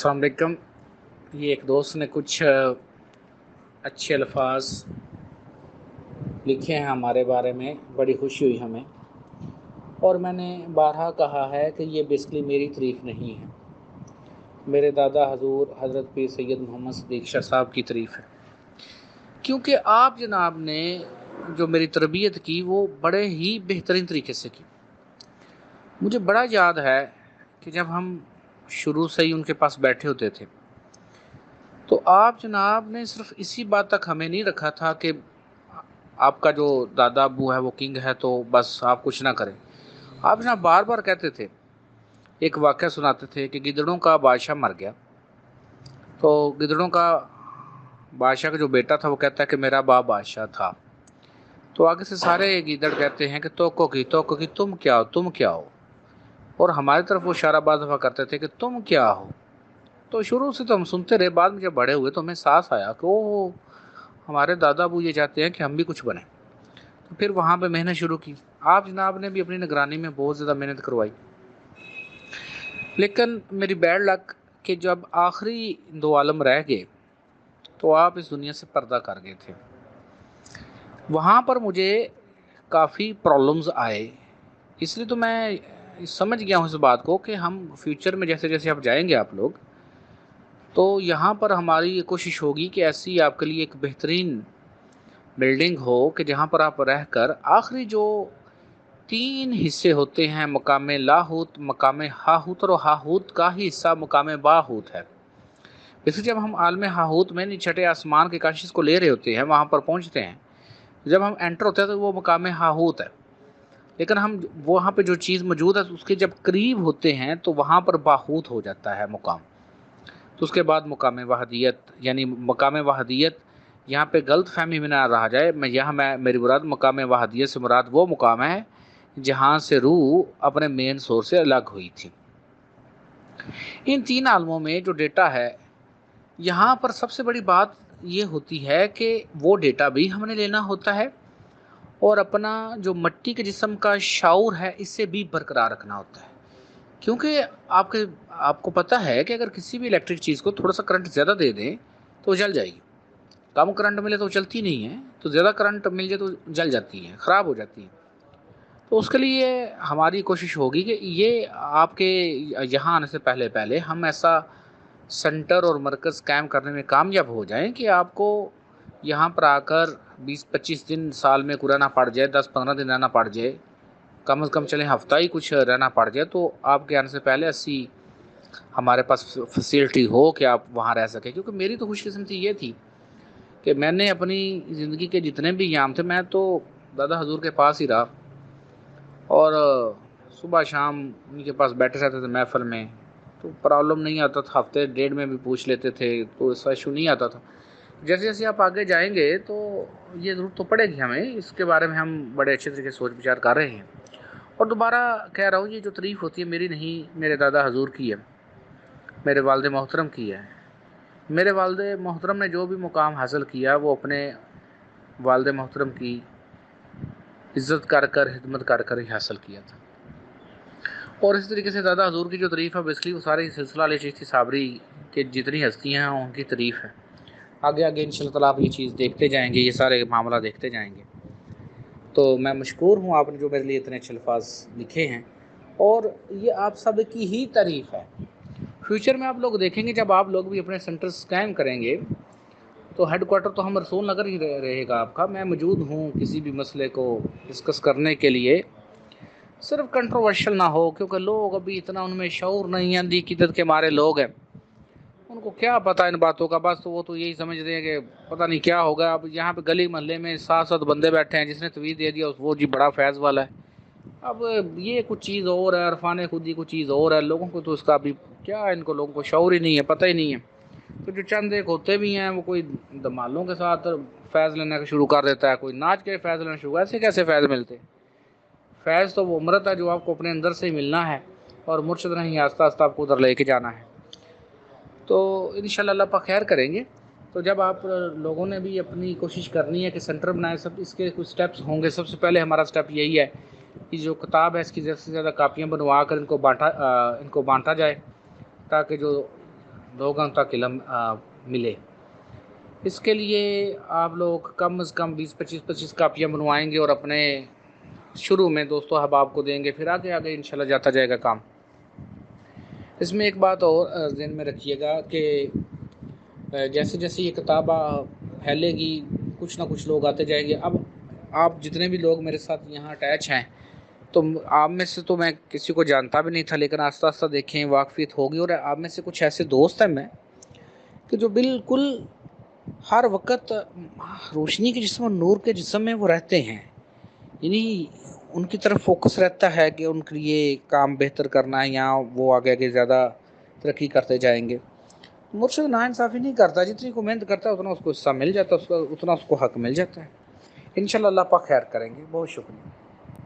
السلام علیکم۔ یہ ایک دوست نے کچھ اچھے الفاظ لکھے ہیں ہمارے بارے میں، بڑی خوشی ہوئی ہمیں، اور میں نے بارہا کہا ہے کہ یہ بیسکلی میری تعریف نہیں ہے، میرے دادا حضور حضرت پیر سید محمد صدیق شاہ صاحب کی تعریف ہے، کیونکہ آپ جناب نے جو میری تربیت کی وہ بڑے ہی بہترین طریقے سے کی۔ مجھے بڑا یاد ہے کہ جب ہم شروع سے ہی ان کے پاس بیٹھے ہوتے تھے تو آپ جناب نے صرف اسی بات تک ہمیں نہیں رکھا تھا کہ آپ کا جو دادا ابو ہے وہ کنگ ہے تو بس آپ کچھ نہ کریں۔ آپ جناب بار بار کہتے تھے، ایک واقعہ سناتے تھے کہ گدڑوں کا بادشاہ مر گیا، تو گدڑوں کا بادشاہ کا جو بیٹا تھا وہ کہتا ہے کہ میرا باپ بادشاہ تھا، تو آگے سے سارے گیدڑ کہتے ہیں کہ توکو کی تم کیا ہو، اور ہماری طرف وہ اشارہ بعض دفعہ کرتے تھے کہ تم کیا ہو۔ تو شروع سے تو ہم سنتے رہے، بعد میں جب بڑے ہوئے تو ہمیں احساس آیا کہ وہ ہمارے دادا ابو یہ چاہتے ہیں کہ ہم بھی کچھ بنیں، تو پھر وہاں پہ محنت شروع کی۔ آپ جناب نے بھی اپنی نگرانی میں بہت زیادہ محنت کروائی، لیکن میری بیڈ لک کہ جب آخری دو عالم رہ گئے تو آپ اس دنیا سے پردہ کر گئے تھے۔ وہاں پر مجھے کافی پرابلمز آئے، اس لیے تو میں سمجھ گیا ہوں اس بات کو کہ ہم فیوچر میں جیسے جیسے آپ جائیں گے آپ لوگ، تو یہاں پر ہماری یہ کوشش ہوگی کہ ایسی آپ کے لیے ایک بہترین بلڈنگ ہو کہ جہاں پر آپ رہ کر آخری جو 3 حصے ہوتے ہیں، مقام لاہوت، مقام ہاہوت، اور ہاہوت کا ہی حصہ مقام باہوت ہے۔ جیسے جب ہم عالم ہاہوت میں چھٹے آسمان کے کاشش کو لے رہے ہوتے ہیں، وہاں پر پہنچتے ہیں، جب ہم انٹر ہوتے ہیں تو وہ مقام ہاہوت ہے، لیکن ہم وہاں پہ جو چیز موجود ہے اس کے جب قریب ہوتے ہیں تو وہاں پر باہوت ہو جاتا ہے مقام۔ تو اس کے بعد مقام وحدیت، یعنی مقام وحدیت یہاں پہ غلط فہمی میں نہ رہا جائے، میری مراد مقام وحدیت سے مراد وہ مقام ہے جہاں سے روح اپنے مین سورس سے الگ ہوئی تھی۔ ان 3 عالموں میں جو ڈیٹا ہے، یہاں پر سب سے بڑی بات یہ ہوتی ہے کہ وہ ڈیٹا بھی ہم نے لینا ہوتا ہے، اور اپنا جو مٹی کے جسم کا شعور ہے اس سے بھی برقرار رکھنا ہوتا ہے، کیونکہ آپ کو پتہ ہے کہ اگر کسی بھی الیکٹرک چیز کو تھوڑا سا کرنٹ زیادہ دے دیں تو وہ جل جائے گی، کم کرنٹ ملے تو وہ چلتی نہیں ہے، تو زیادہ کرنٹ مل جائے تو جل جاتی ہے، خراب ہو جاتی ہے۔ تو اس کے لیے ہماری کوشش ہوگی کہ یہ آپ کے یہاں آنے سے پہلے ہم ایسا سینٹر اور مرکز قائم کرنے میں کامیاب ہو جائیں کہ آپ کو یہاں پر آ کر 20-25 دن سال میں کوئی رہنا پڑ جائے، 10-15 دن رہنا پڑ جائے، کم از کم چلیں ہفتہ ہی کچھ رہنا پڑ جائے، تو آپ کے آنے سے پہلے ایسی ہمارے پاس فیسلٹی ہو کہ آپ وہاں رہ سکیں۔ کیونکہ میری تو خوش قسمتی یہ تھی کہ میں نے اپنی زندگی کے جتنے بھی ایام تھے میں تو دادا حضور کے پاس ہی رہا، اور صبح شام ان کے پاس بیٹھے رہتے تھے محفل میں، تو پرابلم نہیں آتا تھا، ہفتے ڈیڑھ میں بھی پوچھ لیتے تھے تو ایسا ایشو نہیں آتا تھا۔ جیسے جیسے آپ آگے جائیں گے تو یہ ضرورت تو پڑے گی ہمیں، اس کے بارے میں ہم بڑے اچھے طریقے سے سوچ بچار کر رہے ہیں۔ اور دوبارہ کہہ رہا ہوں، یہ جو تعریف ہوتی ہے میری نہیں، میرے دادا حضور کی ہے، میرے والد محترم کی ہے۔ میرے والد محترم نے جو بھی مقام حاصل کیا وہ اپنے والد محترم کی عزت کر کر، خدمت کر کر ہی حاصل کیا تھا۔ اور اسی طریقے سے دادا حضور کی جو تعریف ہے بیسکلی وہ سارے سلسلہ علیہ چشتی صابری کے جتنی ہستیاں ہیں ان کی تعریف ہے۔ آگے آگے انشاءاللہ تعالیٰ آپ یہ چیز دیکھتے جائیں گے، یہ سارے معاملہ دیکھتے جائیں گے۔ تو میں مشکور ہوں آپ نے جو میرے لیے اتنے اچھے الفاظ لکھے ہیں، اور یہ آپ سب کی ہی تعریف ہے۔ فیوچر میں آپ لوگ دیکھیں گے جب آپ لوگ بھی اپنے سینٹرز قائم کریں گے تو ہیڈ کوارٹر تو ہم رسول نگر ہی رہے گا آپ کا۔ میں موجود ہوں کسی بھی مسئلے کو ڈسکس کرنے کے لیے، صرف کنٹروورشل نہ ہو، کیونکہ لوگ ابھی اتنا ان میں شعور نہیں ہے، اندھی قدرت کے مارے لوگ ہیں، ان کو کیا پتہ ان باتوں کا، بس وہ تو یہی سمجھ رہے ہیں کہ پتہ نہیں کیا ہوگا۔ اب یہاں پہ گلی محلے میں 7 بندے بیٹھے ہیں، جس نے تویز دے دیا وہ جی بڑا فیض والا ہے۔ اب یہ کچھ چیز اور ہے، عرفان خودی کچھ چیز اور ہے، لوگوں کو تو اس کا بھی کیا، ان کو لوگوں کو شعور ہی نہیں ہے، پتہ ہی نہیں ہے۔ تو جو چند ایک ہوتے بھی ہیں وہ کوئی دمالوں کے ساتھ فیض لینا شروع کر دیتا ہے، کوئی ناچ کے فیض لینا شروع، ایسے کیسے فیض ملتے؟ فیض تو وہ امرت ہے جو آپ کو اپنے اندر سے ہی ملنا ہے، اور مرشد نہیں آہستہ آہستہ آپ کو ادھر لے کے جانا ہے۔ تو انشاءاللہ اللہ پاک خیر کریں گے۔ تو جب آپ لوگوں نے بھی اپنی کوشش کرنی ہے کہ سینٹر بنائیں، سب اس کے کچھ سٹیپس ہوں گے۔ سب سے پہلے ہمارا سٹیپ یہی ہے کہ جو کتاب ہے اس کی زیادہ سے زیادہ کاپیاں بنوا کر ان کو بانٹا جائے، تاکہ جو لوگوں تک علم ملے۔ اس کے لیے آپ لوگ کم از کم 20-25 کاپیاں بنوائیں گے اور اپنے شروع میں دوستوں احباب کو دیں گے، پھر آگے آگے انشاءاللہ جاتا جائے گا کام۔ اس میں ایک بات اور ذہن میں رکھیے گا کہ جیسے جیسے یہ کتاب پھیلے گی کچھ نہ کچھ لوگ آتے جائیں گے۔ اب آپ جتنے بھی لوگ میرے ساتھ یہاں اٹیچ ہیں، تو آپ میں سے تو میں کسی کو جانتا بھی نہیں تھا، لیکن آہستہ آہستہ دیکھیں واقفیت ہوگی، اور آپ میں سے کچھ ایسے دوست ہیں میں کہ جو بالکل ہر وقت روشنی کے جسم اور نور کے جسم میں وہ رہتے ہیں، یعنی ان کی طرف فوکس رہتا ہے کہ ان کے لیے کام بہتر کرنا ہے یا وہ آگے آگے زیادہ ترقی کرتے جائیں گے۔ مرشد ناانصافی نہیں کرتا، جتنی کو محنت کرتا ہے اتنا اس کو حصہ مل جاتا ہے، اتنا اس کو حق مل جاتا ہے۔ انشاءاللہ اللہ پاک خیر کریں گے۔ بہت شکریہ۔